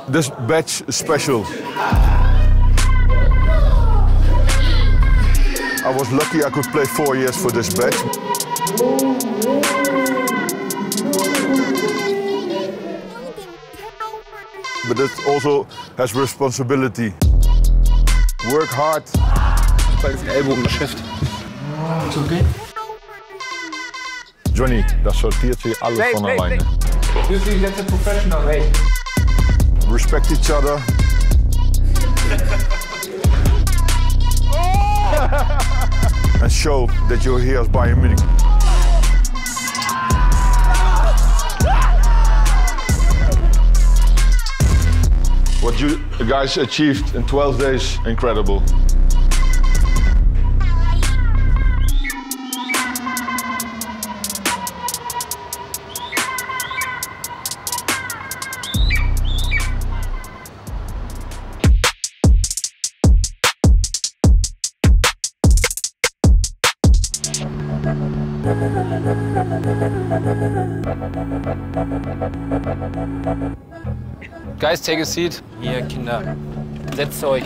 This badge is special. I was lucky I could play 4 years for this badge. But it also has responsibility. Work hard. Das ist ein Ellbogengeschäft. Ist okay? Johnny, das sortiert sich alles von alleine. You think that's a professional way? Respect each other. And show that you're here as Bayern Munich. What you guys achieved in 12 days, incredible. Guys, take a seat. Hier, Kinder, setzt euch.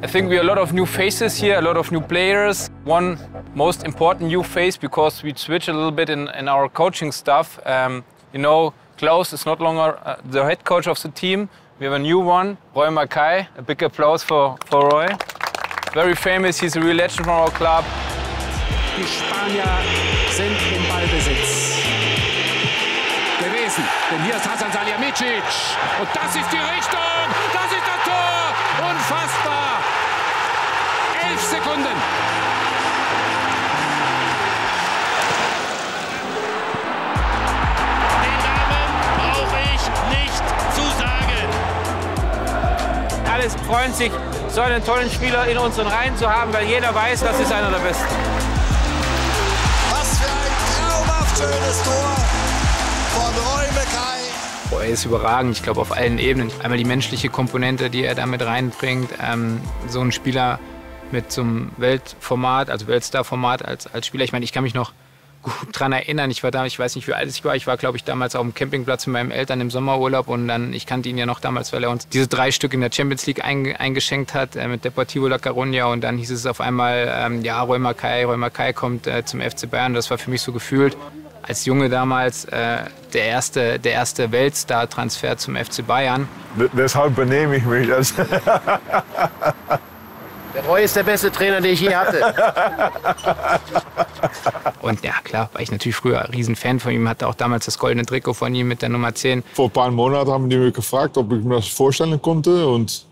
I think we have a lot of new faces here, a lot of new players. One most important new face, because we switch a little bit in our coaching stuff. You know, Klaus is not longer the head coach of the team. We have a new one, Roy Mackay. A big applause for Roy. Very famous, he's a real legend from our club. Die Spanier sind im Ballbesitz gewesen. Denn hier ist Hasan Salihamidzic. Und das ist die Richtung. Das ist das Tor. Unfassbar. 11 Sekunden. Den Namen brauche ich nicht zu sagen. Alle freuen sich, so einen tollen Spieler in unseren Reihen zu haben, weil jeder weiß, das ist einer der Besten. Was für ein traumhaft schönes Tor von Roy Mackay. Er ist überragend, ich glaube auf allen Ebenen. Einmal die menschliche Komponente, die er da mit reinbringt. So ein Spieler mit so einem Weltformat, also Weltstar-Format als Spieler. Ich meine, ich kann mich noch gut dran erinnern. Ich war da, ich weiß nicht, wie alt ich war. Ich war, glaube ich, damals auf dem Campingplatz mit meinen Eltern im Sommerurlaub. Und dann, ich kannte ihn ja noch damals, weil er uns diese 3 Stück in der Champions League eingeschenkt hat mit Deportivo La Coruña. Und dann hieß es auf einmal, ja, Roy Mackay kommt zum FC Bayern. Das war für mich so gefühlt, als Junge damals, der erste Weltstar-Transfer zum FC Bayern. Deshalb benehme ich mich. Der Roy ist der beste Trainer, den ich je hatte. Und ja, klar, war ich natürlich früher ein Riesenfan von ihm, hatte auch damals das goldene Trikot von ihm mit der Nummer 10. Vor ein paar Monaten haben die mich gefragt, ob ich mir das vorstellen konnte. Und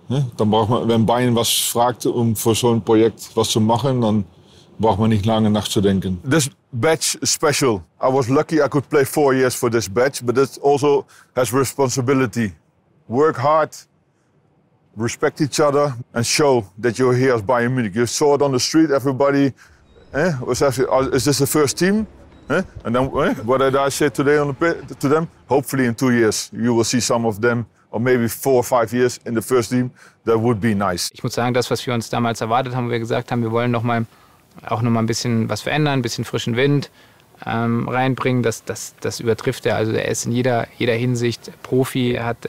dann braucht man, wenn Bayern was fragt, um für so ein Projekt was zu machen, dann braucht man nicht lange nachzudenken. This badge is special. I was lucky I could play 4 years for this badge, but it also has responsibility. Work hard. Respect each other and show that you're here as Bayern Munich. You saw it on the street, everybody was asking, is this the first team? And then what did I say today to them? Hopefully in 2 years you will see some of them, or maybe 4 or 5 years in the first team. That would be nice. Ich muss sagen, das, was wir uns damals erwartet haben, wo wir gesagt haben, wir wollen auch noch mal ein bisschen was verändern, ein bisschen frischen Wind reinbringen, das übertrifft er. Also er ist in jeder Hinsicht Profi, er hat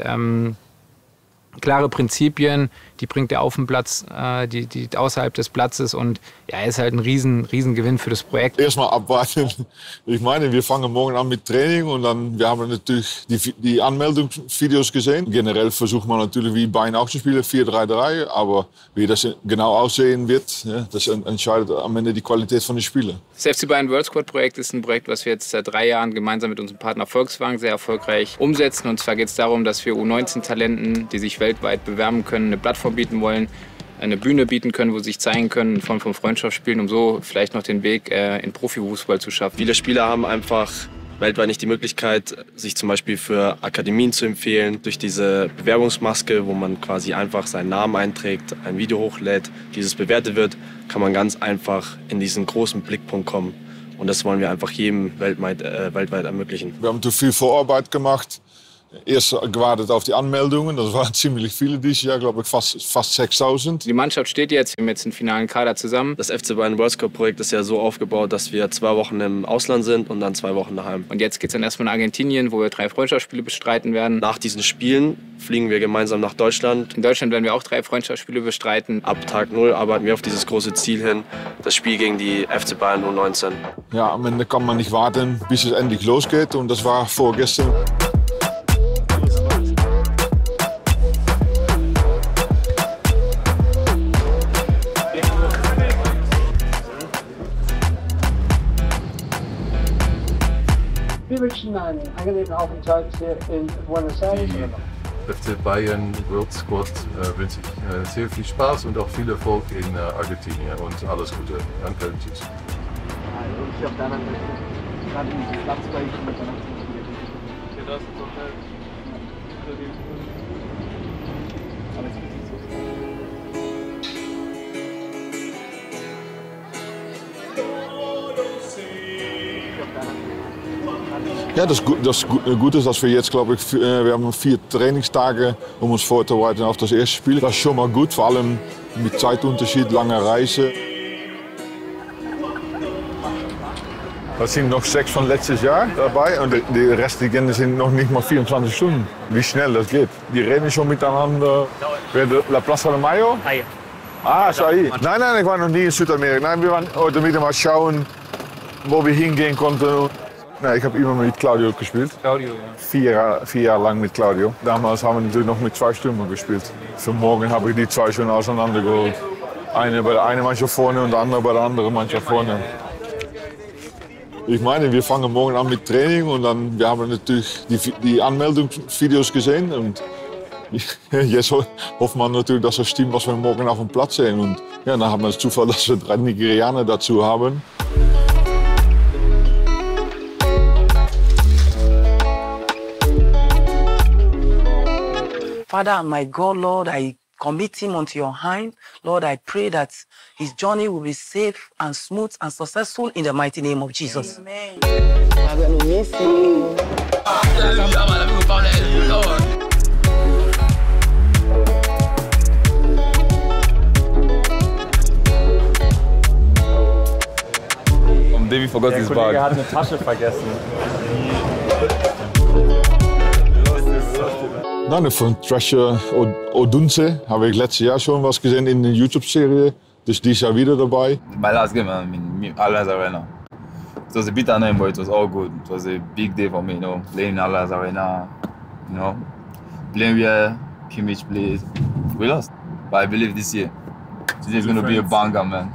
klare Prinzipien, die bringt er auf den Platz, die außerhalb des Platzes, und ja, er ist halt ein Riesengewinn für das Projekt. Erstmal abwarten. Ich meine, wir fangen morgen an mit Training und dann, wir haben natürlich die Anmeldungsvideos gesehen. Generell versucht man natürlich wie Bayern auch zu spielen, 4-3-3, aber wie das genau aussehen wird, das entscheidet am Ende die Qualität von den Spielern. Das FC Bayern World Squad Projekt ist ein Projekt, was wir jetzt seit 3 Jahren gemeinsam mit unserem Partner Volkswagen sehr erfolgreich umsetzen. Und zwar geht es darum, dass wir U19-Talenten, die sich weltweit bewerben können, eine Plattform bieten wollen, eine Bühne bieten können, wo sie sich zeigen können in Form von Freundschaftsspielen, um so vielleicht noch den Weg in Profifußball zu schaffen. Viele Spieler haben einfach weltweit nicht die Möglichkeit, sich zum Beispiel für Akademien zu empfehlen. Durch diese Bewerbungsmaske, wo man quasi einfach seinen Namen einträgt, ein Video hochlädt, dieses bewertet wird, kann man ganz einfach in diesen großen Blickpunkt kommen. Und das wollen wir einfach jedem weltweit ermöglichen. Wir haben zu viel Vorarbeit gemacht. erst gewartet auf die Anmeldungen. Das waren ziemlich viele dieses Jahr, glaube ich, fast 6.000. Die Mannschaft steht jetzt, wir haben jetzt einen finalen Kader zusammen. Das FC Bayern World Cup Projekt ist ja so aufgebaut, dass wir 2 Wochen im Ausland sind und dann 2 Wochen daheim. Und jetzt geht es dann erstmal nach Argentinien, wo wir 3 Freundschaftsspiele bestreiten werden. Nach diesen Spielen fliegen wir gemeinsam nach Deutschland. In Deutschland werden wir auch 3 Freundschaftsspiele bestreiten. Ab Tag 0 arbeiten wir auf dieses große Ziel hin, das Spiel gegen die FC Bayern U19. Ja, am Ende kann man nicht warten, bis es endlich losgeht. Und das war vorgestern. Wir wünschen einen angenehmen Aufenthalt hier in Buenos Aires. FC Bayern World Squad wünsche ich sehr viel Spaß und auch viel Erfolg in Argentinien und alles Gute. Danke, tschüss. Ich auf der anderen Seite gerade diesen Platz bei Ihnen miteinander. Das ist doch Ja, das Gute ist, dass wir jetzt, glaube ich, wir haben 4 Trainingstage, um uns vorzubereiten auf das erste Spiel. Das ist schon mal gut, vor allem mit Zeitunterschied, langer Reise. Da sind noch 6 von letztes Jahr dabei und die restlichen sind noch nicht mal 24 Stunden. Wie schnell das geht. Die reden schon miteinander. La Plaza de Mayo? Ah, Sai. Nein, ich war noch nie in Südamerika. Nein, wir waren heute wieder mal schauen, wo wir hingehen konnten. Nee, ich habe immer mit Claudio gespielt. Claudio, ja. 4 Jahre lang mit Claudio. Damals haben wir natürlich noch mit 2 Stürmern gespielt. Für morgen habe ich die 2 schon auseinandergeholt. Eine bei der einen Mannschaft vorne und der andere bei der anderen Mannschaft vorne. Ich meine, wir fangen morgen an mit Training und dann, wir haben natürlich die Anmeldungsvideos gesehen. Und jetzt hofft man natürlich, dass das stimmt, was wir morgen auf dem Platz sehen. Und ja, dann haben wir das Zufall, dass wir 3 Nigerianer dazu haben. Father, my God, Lord, I commit him unto your hand. Lord, I pray that his journey will be safe and smooth and successful in the mighty name of Jesus. Amen. I'm going to miss you. Davy forgot his bag. Der Kollege hat eine Tasche vergessen. Nein, von Thrasher Odunze habe ich letztes Jahr schon was gesehen in der YouTube-Serie. Dus dieses Jahr wieder dabei. My last game in Allianz Arena. It was a bit annoying, but it was all good. It was a big day for me, playing in Allianz Arena, playing where Kimmich played. We lost, but I believe this year. Today is going to be a banger, man.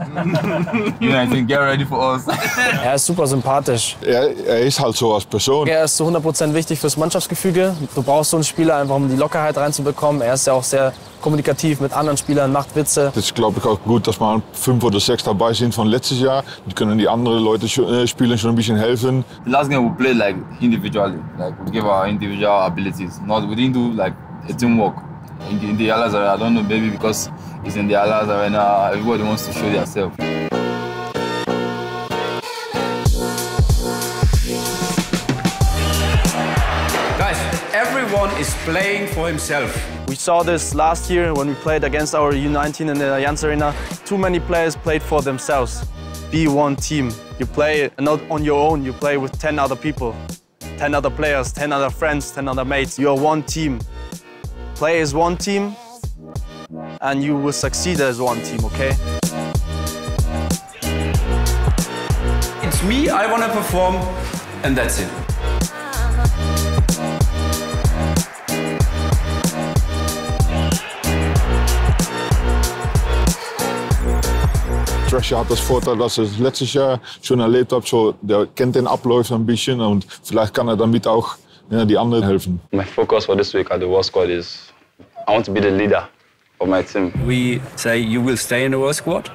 I think get ready for us. Er ist super sympathisch. Er ist halt so als Person. Er ist zu 100% wichtig fürs Mannschaftsgefüge. Du brauchst so einen Spieler einfach, um die Lockerheit reinzubekommen. Er ist ja auch sehr kommunikativ mit anderen Spielern, macht Witze. Das ist, glaube ich, auch gut, dass mal 5 oder 6 dabei sind von letztes Jahr. Die können die anderen Leute spielen schon ein bisschen helfen. The last game we played like individually, like we gave our individual abilities. We didn't do like a teamwork. In the Allianz Arena, I don't know, maybe because it's in the Allianz Arena, everybody wants to show themselves. Guys, everyone is playing for himself. We saw this last year when we played against our U19 in the Allianz Arena. Too many players played for themselves. Be one team. You play not on your own, you play with 10 other people. 10 other players, 10 other friends, 10 other mates. You are one team. Play as one team, and you will succeed as one team, okay? It's me, I want to perform, and that's it. Thrasher hat das Vorteil, dass er es letztes Jahr schon erlebt hat. So, der kennt den Ablauf ein bisschen und vielleicht kann er damit auch die anderen helfen. My focus for this week at the World Squad is I want to be the leader of my team. We say you will stay in the World Squad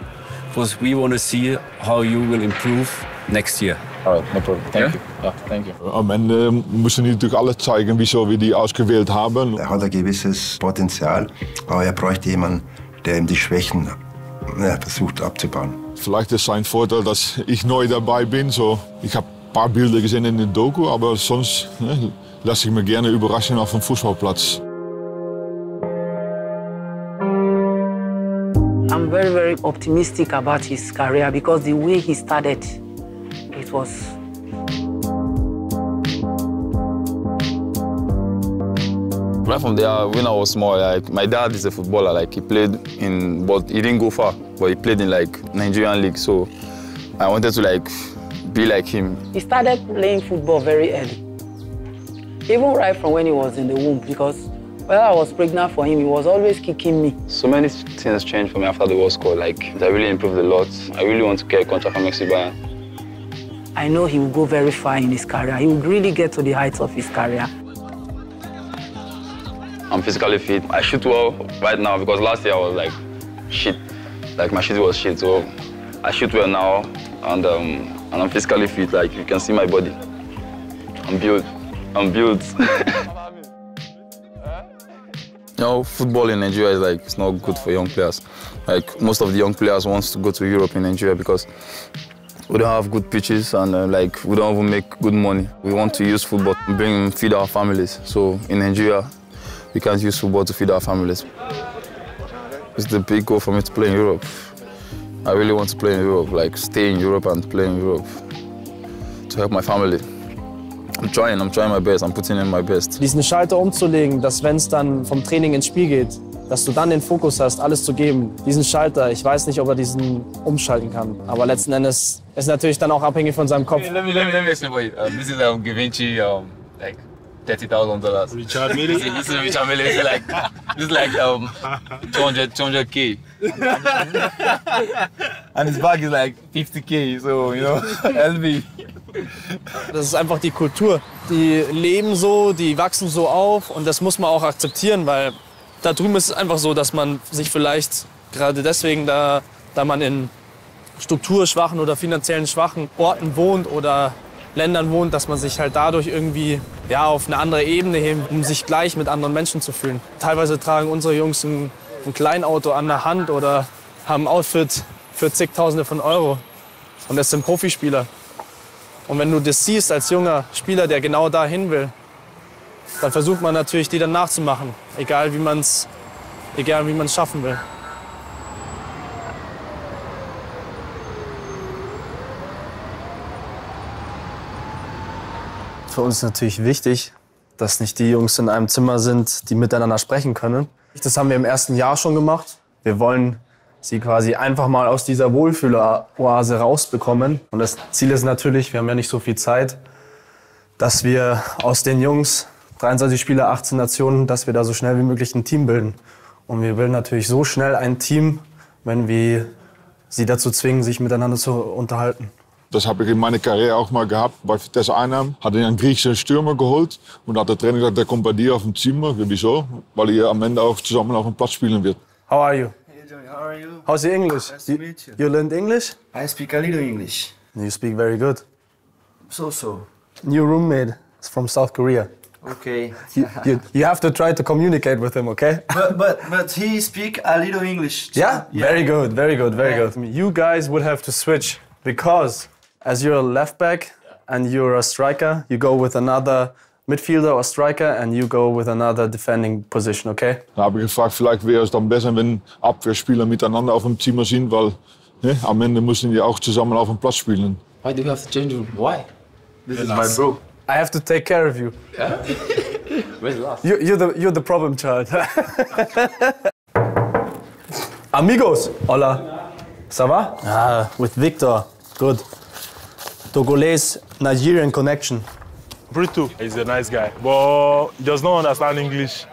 because we want to see how you will improve next year. All right, no problem. Thank you. Yeah, thank you. Am Ende müssen die natürlich alle zeigen, wieso wir die ausgewählt haben. Er hat ein gewisses Potenzial, aber er bräuchte jemanden, der ihm die Schwächen versucht abzubauen. Vielleicht ist sein Vorteil, dass ich neu dabei bin. So, ich habe paar Bilder gesehen in der Doku, aber sonst lasse ich mich gerne überraschen auf dem Fußballplatz. I'm very, very optimistic about his career because the way he started, it was. Right from there, when I was small, like my dad is a footballer. Like he played in, but he didn't go far. But he played in like Nigerian league, so I wanted to like be like him. He started playing football very early, even right from when he was in the womb. Because when I was pregnant for him, he was always kicking me. So many things changed for me after the World Squad. Like I really improved a lot. I really want to get a contract from FC Bayern. I know he will go very far in his career. He will really get to the heights of his career. I'm physically fit. I shoot well right now because last year I was like shit. Like my shit was shit. So I shoot well now, and I'm physically fit. Like you can see my body. I'm built. I'm built. You know, football in Nigeria is like it's not good for young players. Like most of the young players want to go to Europe in Nigeria because we don't have good pitches and like we don't even make good money. We want to use football to feed our families. So in Nigeria, we can't use football to feed our families. It's the big goal for me to play in Europe. I really want to play in Europe, like stay in Europe and play in Europe to help my family. I'm trying my best, I'm putting in my best. Diesen Schalter umzulegen, dass wenn es dann vom Training ins Spiel geht, dass du dann den Fokus hast, alles zu geben. Diesen Schalter, ich weiß nicht, ob er diesen umschalten kann. Aber letzten Endes ist natürlich dann auch abhängig von seinem Kopf. Let me explain for you. This is Givenchy, like $30,000. Richard Mille? This is Richard Mille. This is like 200K. And his bag is like 50K, so, you know, LV. Das ist einfach die Kultur. Die leben so, die wachsen so auf und das muss man auch akzeptieren, weil da drüben ist es einfach so, dass man sich vielleicht gerade deswegen, da man in strukturschwachen oder finanziellen schwachen Orten wohnt oder Ländern wohnt, dass man sich halt dadurch irgendwie auf eine andere Ebene hebt, um sich gleich mit anderen Menschen zu fühlen. Teilweise tragen unsere Jungs ein Kleinauto an der Hand oder haben ein Outfit für zigtausende von Euro. Und das sind Profispieler. Und wenn du das siehst als junger Spieler, der genau dahin will, dann versucht man natürlich, die dann nachzumachen, egal wie man es schaffen will. Für uns ist natürlich wichtig, dass nicht die Jungs in einem Zimmer sind, die miteinander sprechen können. Das haben wir im ersten Jahr schon gemacht. Wir wollen sie quasi einfach mal aus dieser Wohlfühloase rausbekommen. Und das Ziel ist natürlich, wir haben ja nicht so viel Zeit, dass wir aus den Jungs, 23 Spieler, 18 Nationen, dass wir da so schnell wie möglich ein Team bilden. Und wir bilden natürlich so schnell ein Team, wenn wir sie dazu zwingen, sich miteinander zu unterhalten. Das habe ich in meiner Karriere auch mal gehabt. Bei Vitesse Arnhem hatte ich einen griechischen Stürmer geholt. Und hat der Trainer gesagt, der kommt bei dir auf dem Zimmer. Wieso? Weil ihr am Ende auch zusammen auf dem Platz spielen wird. How are you? How are you? How's your English? Nice to meet you. You learned English? I speak a little English. You speak very good. So. New roommate is from South Korea. Okay. You have to try to communicate with him, okay? But he speak a little English. Too. Yeah? Very good, very good, very good. You guys would have to switch because as you're a left back and you're a striker, you go with another midfielder or striker and you go with another defending position, okay? Da habe ich gefragt, vielleicht wäre es dann besser, wenn Abwehrspieler miteinander auf dem Zimmer sind, weil am Ende müssen die auch zusammen auf dem Platz spielen. Why do you have to change room? Why? This is my bro. I have to take care of you. Yeah? Where's last? You're the problem child. Amigos, hola. Ça va? Ah, with Victor. Good. Togolese Nigerian connection. Brito is a nice guy, but he does not understand English.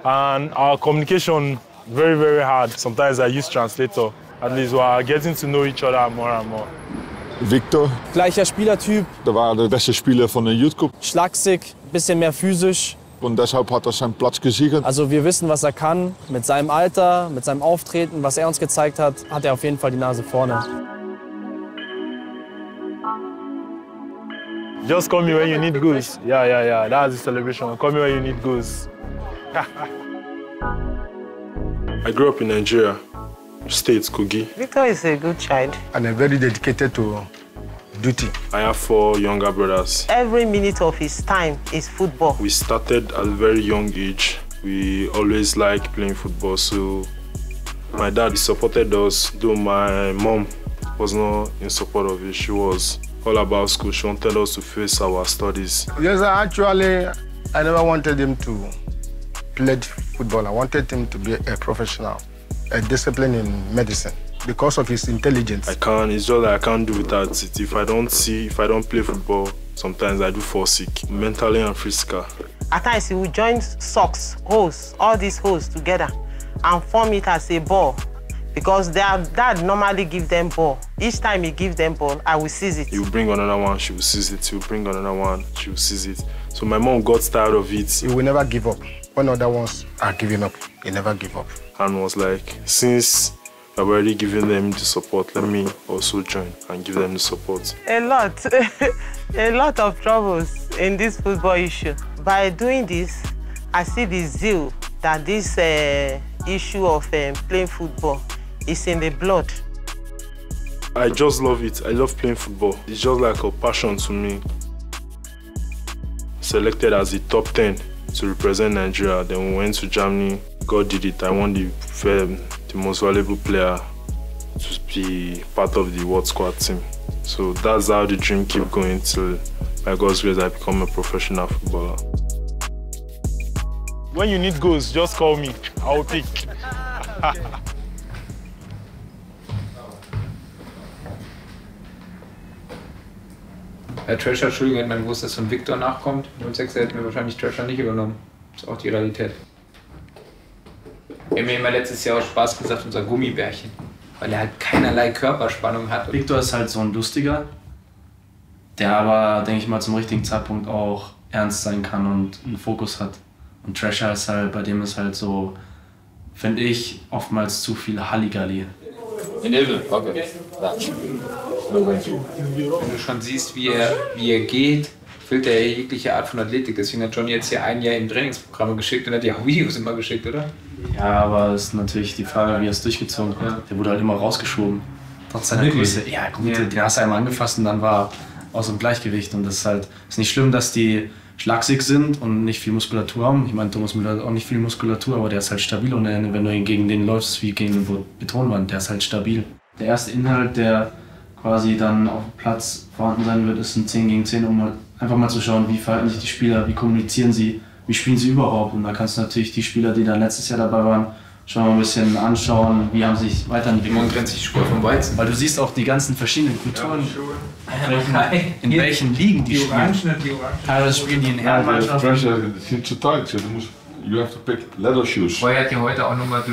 And our communication very, very hard. Sometimes I use translator. At least we are getting to know each other more and more. Victor. Gleicher Spielertyp. Der war der beste Spieler von der Youth Cup. Schlaksig, bisschen mehr physisch. Und deshalb hat er seinen Platz gesichert. Also wir wissen, was er kann. Mit seinem Alter, mit seinem Auftreten, was er uns gezeigt hat, hat er auf jeden Fall die Nase vorne. Just call me when you need goals. Yeah. That's the celebration. Call me when you need goals. I grew up in Nigeria, States, Kogi. Victor is a good child. And very dedicated to duty. I have 4 younger brothers. Every minute of his time is football. We started at a very young age. We always liked playing football, so my dad supported us, though my mom was not in support of it. She was all about school. She wanted us to face our studies. Yes, actually, I never wanted him to play football. I wanted him to be a professional, a discipline in medicine, because of his intelligence. It's just that I can't do without it. If I don't play football, sometimes I do fall sick, mentally and physically. At times he would join socks, holes, all these holes together and form it as a ball. Because their dad normally gives them ball. Each time he gives them ball, I will seize it. He will bring another one, she will seize it. He will bring another one, she will seize it. So my mom got tired of it. He will never give up. When other ones are giving up, he never give up. And was like, since I've already given them the support, let me also join and give them the support. A lot of troubles in this football issue. By doing this, I see the zeal that this issue of playing football is in the blood. I just love it. I love playing football. It's just like a passion to me. Selected as the top 10 to represent Nigeria. Then we went to Germany. God did it. I won the most valuable player to be part of the World Squad team. So that's how the dream keep going till, by God's grace, I become a professional footballer. When you need goals, just call me. I'll pick. Thrasher, Entschuldigung, hätte man gewusst, dass von Victor nachkommt. 06 hätten wir wahrscheinlich Thrasher nicht übernommen. Das ist auch die Realität. Wir haben ja immer letztes Jahr auch Spaß gesagt, unser Gummibärchen. Weil er halt keinerlei Körperspannung hat. Victor ist halt so ein Lustiger, der aber, denke ich mal, zum richtigen Zeitpunkt auch ernst sein kann und einen Fokus hat. Und Thrasher ist halt, bei dem ist halt so, finde ich, oftmals zu viel Halligalli. In Ilve, okay. Wenn du schon siehst, wie er geht, fehlt er jegliche Art von Athletik. Deswegen hat Johnny jetzt hier ein Jahr in Trainingsprogramme geschickt und hat ja auch Videos immer geschickt, oder? Ja, aber es ist natürlich die Frage, wie er es durchgezogen hat. Ja. Der wurde halt immer rausgeschoben. Trotz seiner Größe. Ja, gut, ja. Den hast du einmal angefasst und dann war er aus dem Gleichgewicht. Und das ist halt nicht schlimm, dass die schlaksig sind und nicht viel Muskulatur haben. Ich meine, Thomas Müller hat auch nicht viel Muskulatur, aber der ist halt stabil. Und wenn du gegen den läufst, wie gegen eine Betonwand, der ist halt stabil. Der erste Inhalt, der quasi dann auf dem Platz vorhanden sein wird, ist ein 10 gegen 10, um einfach mal zu schauen, wie verhalten sich die Spieler, wie kommunizieren sie, wie spielen sie überhaupt. Und da kannst du natürlich die Spieler, die dann letztes Jahr dabei waren, schon mal ein bisschen anschauen, wie haben sie sich weiterentwickelt. Man trennt sich die Spur vom Weizen. Weil du siehst auch die ganzen verschiedenen Kulturen, in welchen Ligen die spielen. Teilweise spielen die in Herrenmannschaften. You have to pick leather shoes. Roy hat ja heute auch nochmal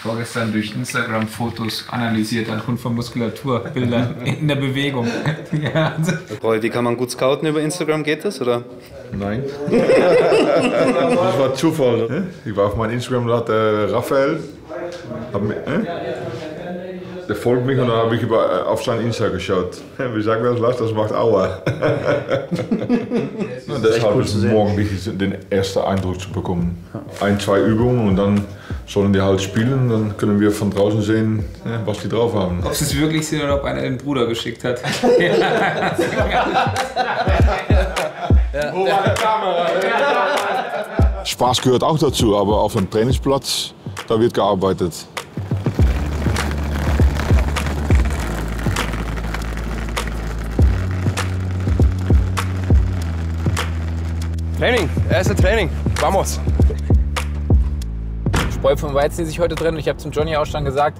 vorgestern durch Instagram-Fotos analysiert anhand von Muskulaturbildern in der Bewegung. Ja. Roy, wie kann man gut scouten über Instagram? Geht das, oder? Nein. Das war Zufall. Ich war auf meinem Instagram, da hat Raphael, der folgt mich und dann habe ich auf sein Insta geschaut. Wie sagt das? Lars, das macht Aua. Deshalb ist es morgen wichtig, den ersten Eindruck zu bekommen. 1, 2 Übungen und dann sollen die halt spielen. Dann können wir von draußen sehen, was die drauf haben. Ob sie es wirklich sind oder ob einer den Bruder geschickt hat. Spaß gehört auch dazu, aber auf dem Trainingsplatz, da wird gearbeitet. Training, erste Training, vamos! Spreu vom Weizen, die sich heute trennen. Ich habe zum Johnny auch schon gesagt,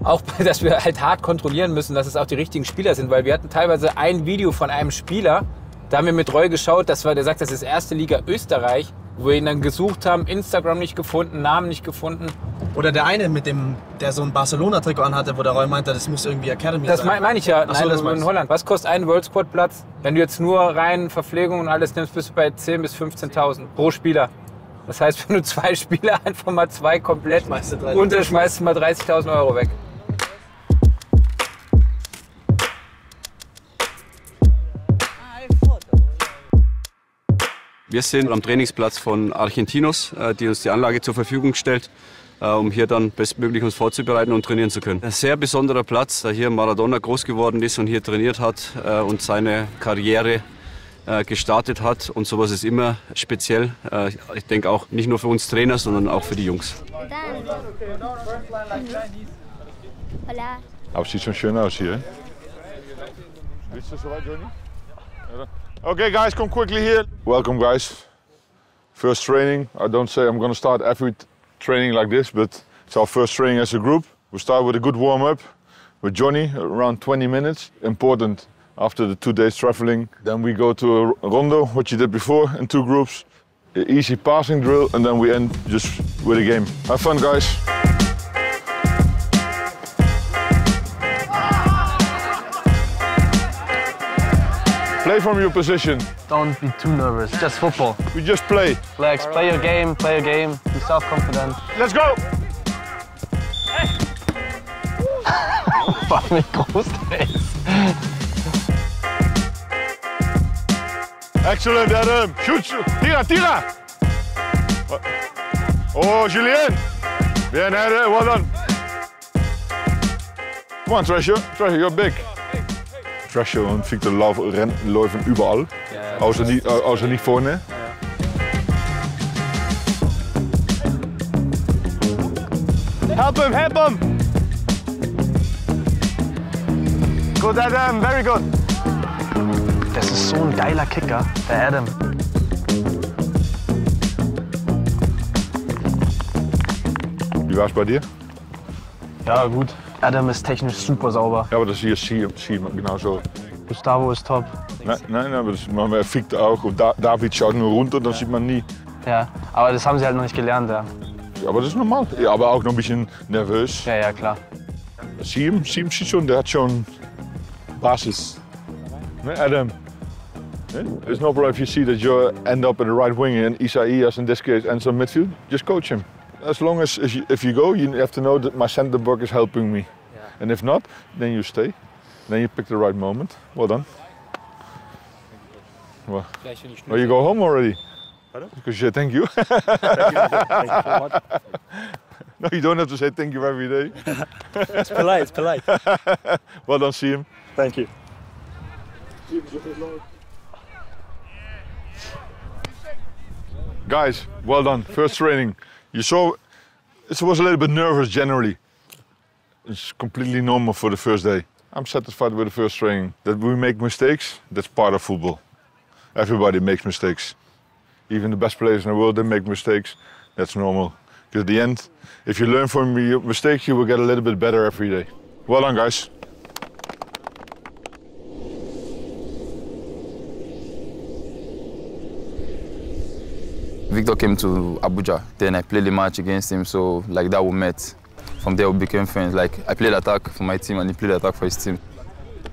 auch, dass wir halt hart kontrollieren müssen, dass es auch die richtigen Spieler sind, weil wir hatten teilweise ein Video von einem Spieler, da haben wir mit Roy geschaut, der sagt, das ist erste Liga Österreich, wo wir ihn dann gesucht haben, Instagram nicht gefunden, Namen nicht gefunden. Oder der eine, der so ein Barcelona-Trikot anhatte, wo der Roy meinte, das muss irgendwie Academy sein. Das meine ich ja. Ach so, Nein, das in Holland. Was kostet ein World Squad Platz? Wenn du jetzt nur rein Verpflegung und alles nimmst, bist du bei 10.000 bis 15.000 pro Spieler. Das heißt, wenn du 2 Spieler einfach mal 2 komplett unterschmeißt, mal 30.000 Euro weg. Wir sind am Trainingsplatz von Argentinos, die uns die Anlage zur Verfügung stellt. um hier dann bestmöglich uns vorzubereiten und trainieren zu können. Ein sehr besonderer Platz, da hier Maradona groß geworden ist und hier trainiert hat und seine Karriere gestartet hat. Und sowas ist immer speziell. Ich denke auch nicht nur für uns Trainer, sondern auch für die Jungs. Aber sieht schon schön aus hier. Bist du soweit, Johnny? Okay, guys, come quickly here. Welcome, guys. First training. I don't say I'm going to start every training like this, but it's our first training as a group. We start with a good warm-up with Johnny, around 20 minutes. Important after the 2 days traveling. Then we go to a rondo, what you did before, in 2 groups. An easy passing drill, and then we end just with a game. Have fun, guys. Play from your position. Don't be too nervous, just football. We just play. Relax, play your game, be self-confident. Let's go! Fuck, wie groß der ist. Excellent, Adam. Shoot, shoot. Tira! Oh, Julien. Bien, Adam. Well done. Come on, Treasure. Treasure, you're big. Treasure und Victor laufen überall. Ja. Außer nicht vorne. Ja. Help him! Good, Adam, very good. Das ist so ein geiler Kicker, der Adam. Wie war es bei dir? Ja, gut. Adam ist technisch super sauber. Ja, aber das hier sieht man genau so. Gustavo ist top. Nein, aber das machen wir Victor auch. Und David schaut nur runter, das sieht man nie. Ja, aber das haben sie halt noch nicht gelernt, ja. Ja, aber das ist normal. Ja, aber auch noch ein bisschen nervös. Ja, klar. Siem sieht schon, der hat schon Basis. Ne, Adam? It's no problem if you see that you end up in the right wing and Isaias in this case ends on midfield. Just coach him. As long as if you go, you have to know that my centre back is helping me. Yeah. And if not, then you stay. Then you pick the right moment. Well done. Well, you go home already? Pardon? Because you say thank you. Thank you so much. No, you don't have to say thank you every day. It's polite. Well done, see him. Thank you. Guys, well done. First training. You saw it was a little bit nervous generally. It's completely normal for the first day. I'm satisfied with the first training. That we make mistakes, that's part of football. Everybody makes mistakes. Even the best players in the world, they make mistakes. That's normal. Because at the end, if you learn from your mistakes, you will get a little bit better every day. Well done, guys. Victor came to Abuja, then I played the match against him, so like that we met. From there we became friends. Like I played attack for my team and he played attack for his team.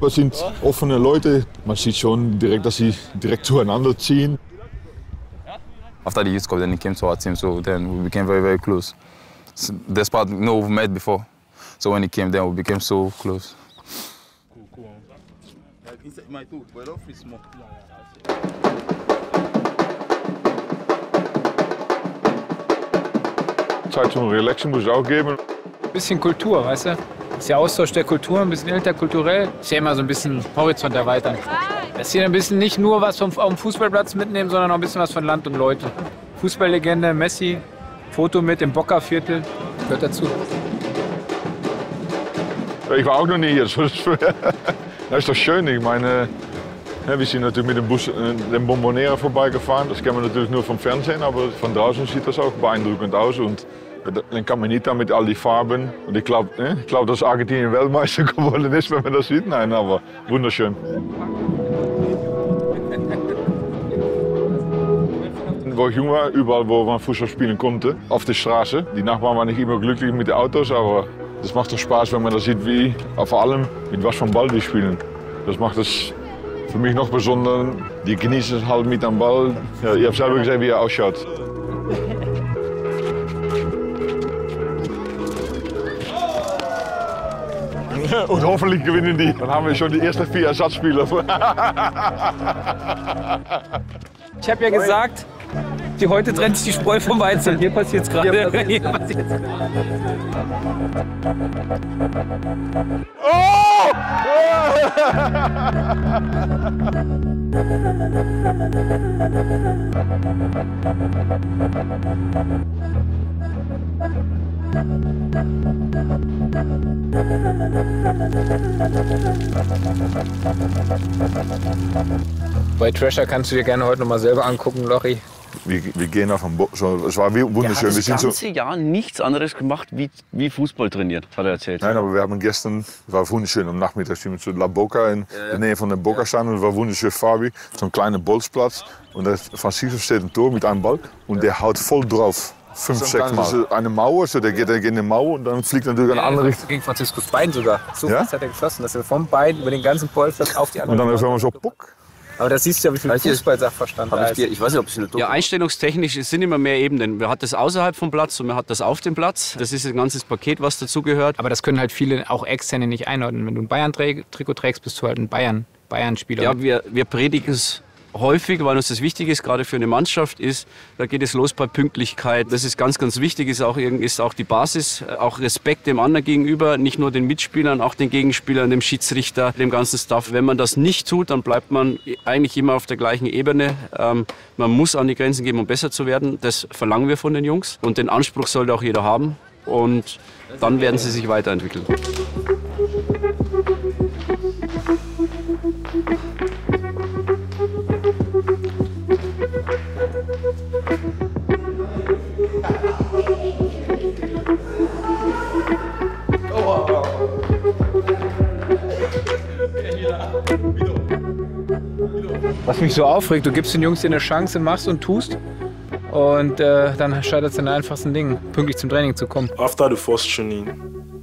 Das sind offene Leute. Man sieht schon direkt, dass sie direkt zueinander ziehen. After the Youth Cup, then he came to our team, so then we became very, very close. So, despite we've met before, so when he came, then we became so close. Cool. Like inside my too, but off is small. Zeit zum Relaxen muss es auch geben. Ein bisschen Kultur, weißt du? Das ist ja Austausch der Kultur, ein bisschen interkulturell. Ist ja immer so ein bisschen Horizont erweitern. Das ist hier ein bisschen nicht nur was vom Fußballplatz mitnehmen, sondern auch ein bisschen was von Land und Leute. Fußballlegende, Messi, Foto mit im Bocca-Viertel, gehört dazu. Ich war auch noch nie hier. Das ist doch schön. Ich meine, wir sind natürlich mit dem Bus den Bombonera vorbeigefahren. Das kennen wir natürlich nur vom Fernsehen, aber von draußen sieht das auch beeindruckend aus. Und dann kann man nicht damit all die Farben. Und ich glaube, dass Argentinien Weltmeister geworden ist, wenn man das sieht. Nein, aber wunderschön. Wo ich jung war, überall wo man Fußball spielen konnte, auf der Straße. Die Nachbarn waren nicht immer glücklich mit den Autos, aber das macht doch Spaß, wenn man das sieht, wie vor allem mit was für Ball die spielen. Das macht es für mich noch besonders. Die genießen es halt mit am Ball. Ja, ihr habt selber gesehen, wie er ausschaut. Und hoffentlich gewinnen die. Dann haben wir schon die ersten 4 Ersatzspieler. Ich habe ja gesagt, die heute trennt sich die Spreu vom Weizen. Hier passiert es gerade. Oh! Bei Thrasher kannst du dir gerne heute noch mal selber angucken, Lochi. Wir gehen auf den es war wunderschön. Er wir hat sind das ganze Jahr nichts anderes gemacht, wie Fußball trainiert, hat er erzählt. Nein, aber wir haben gestern, es war wunderschön, am Nachmittag sind wir zu La Boca in der Nähe von der Boca staan. Und es war wunderschön, Fabi, so ein kleiner Bolzplatz. Und der Francisco steht im Tor mit einem Ball und der haut voll drauf. 5, 6 Mal. Eine Mauer, so der geht in die Mauer und dann fliegt natürlich in eine andere Richtung. Gegen Franziskus Bein sogar. So fast hat er geschossen, dass er vom Bein über den ganzen Bolzplatz auf die andere Und dann ist er so Puck. Aber da siehst du ja, wie viel Fußball-Sachverstand da ist. Ich weiß nicht, ob es ja, einstellungstechnisch sind immer mehr Ebenen. Man hat das außerhalb vom Platz und man hat das auf dem Platz. Das ist ein ganzes Paket, was dazugehört. Aber das können halt viele, auch Externe, nicht einordnen. Wenn du ein Bayern-Trikot trägst, bist du halt ein Bayern-Spieler. Ja, wir predigen es häufig, weil uns das wichtig ist, gerade für eine Mannschaft ist, da geht es los bei Pünktlichkeit. Das ist ganz, ganz wichtig, ist auch die Basis, auch Respekt dem anderen gegenüber, nicht nur den Mitspielern, auch den Gegenspielern, dem Schiedsrichter, dem ganzen Staff. Wenn man das nicht tut, dann bleibt man eigentlich immer auf der gleichen Ebene. Man muss an die Grenzen gehen, um besser zu werden. Das verlangen wir von den Jungs und den Anspruch sollte auch jeder haben und dann werden sie sich weiterentwickeln. Was mich so aufregt, du gibst den Jungs hier eine Chance, machst und tust und dann scheitert es an den einfachsten Dingen, pünktlich zum Training zu kommen. After the first training,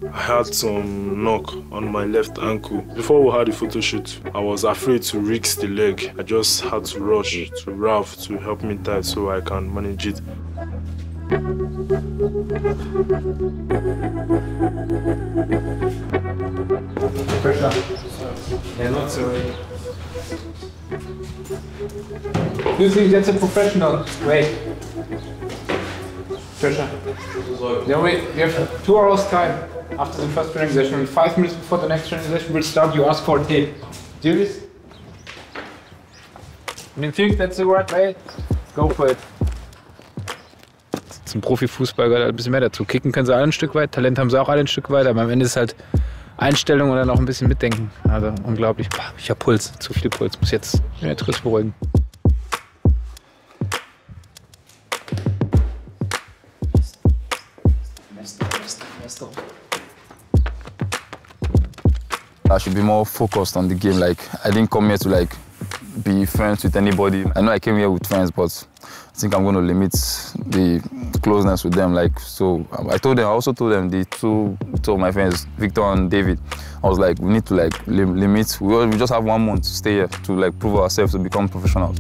I had some knock on my left ankle. Before we had the photo shoot, I was afraid to risk the leg. I just had to rush to Ralph to help me tie so I can manage it. You think that's a professional? Wait. Trisha. Yeah, wait. You have 2 hours time after the first training session. And 5 minutes before the next training session will start, you ask for a tape. Do this? And you think that's the right way? Go for it. Zum Profifußball gehört ein bisschen mehr dazu. Kicken können sie alle ein Stück weit, Talent haben sie auch alle ein Stück weit, aber am Ende ist halt Einstellung und dann auch ein bisschen mitdenken. Also unglaublich. Ich hab Puls, zu viel Puls. Muss jetzt den Tritt beruhigen. I should be more focused on the game. Like, I didn't come here to be friends with anybody. I know I came here with friends, but I think I'm going to limit the closeness with them. So I also told them, the two of my friends, Victor and David, I was like, we need to limit. We just have 1 month to stay here to prove ourselves to become professionals.